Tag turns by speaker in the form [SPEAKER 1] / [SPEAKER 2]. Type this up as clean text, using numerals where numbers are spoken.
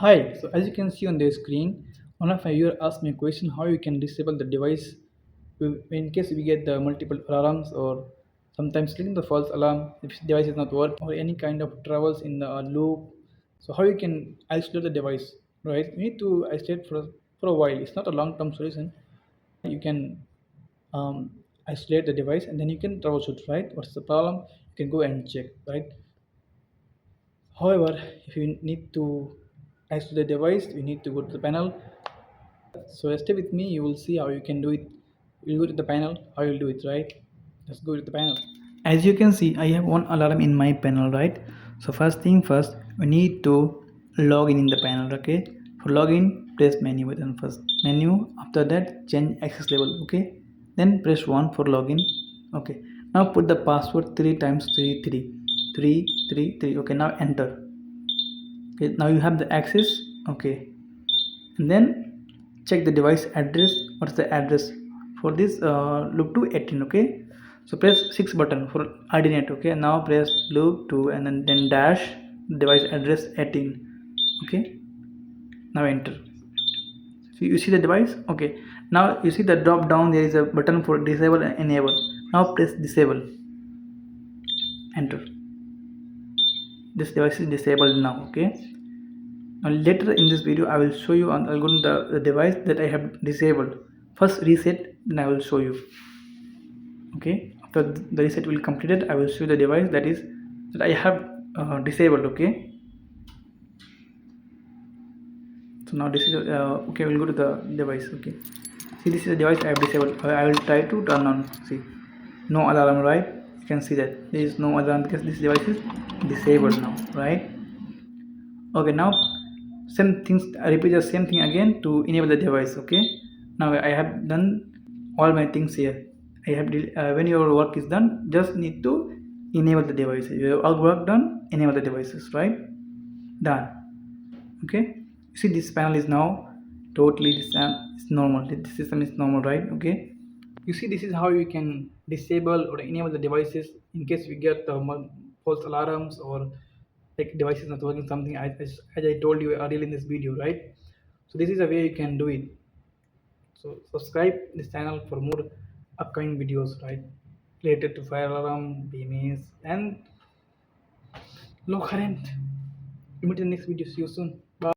[SPEAKER 1] Hi, so as you can see on the screen, one of my viewer asked me a question how you can disable the device in case we get the multiple alarms or sometimes clicking the false alarm if the device is not working or any kind of troubles in the loop. So how you can isolate the device, right? You need to isolate for a while. It's not a long-term solution. You can isolate the device and then you can troubleshoot, right? What's the problem? You can go and check, right? However, if you need to isolate the device, you need to go to the panel. So stay with me, you will see how you can do it. You'll go to the panel, how you'll do it, right? Let's go to the panel. As you can see, I have one alarm in my panel, right? So first thing first, we need to log in the panel, okay? For login, press menu button first. Menu, after that, change access level, okay? Then press 1 for login, okay? Now put the password 3 times 3, 3. 3, 3, 3, okay? Now enter. Okay, now you have the access, okay? And then check the device address. What's the address for this loop to 18, okay? So press 6 button for ordinate, okay? Now press loop 2 and then dash device address 18, okay? Now enter. So you see the device, okay? Now you see the drop down, there is a button for disable and enable. Now press disable, enter. This device is disabled now, okay? Now later in this video I will show you on algorithm the device that I have disabled. First reset, then I will show you. Okay, after the reset will completed, I will show you the device that I have disabled. Okay, so now this is okay, we'll go to the device. Okay, see, this is the device I have disabled. I will try to turn on. See, no alarm, right? You can see that there is no alarm because this device is disabled now, right? Okay, now same things, I repeat the same thing again to enable the device. Okay, now I have done all my things here. I have when your work is done, just need to enable the devices. Your all work done, enable the devices, right? Done. Okay, see, this panel is now totally this is normal. This system is normal, right? Okay, you see, this is how you can disable or enable the devices in case we get false alarms or like device is not working something, as I told you earlier in this video, right? So this is a way you can do it. So subscribe this channel for more upcoming videos, right, related to fire alarm, BMS and low current. We meet in the next video. See you soon.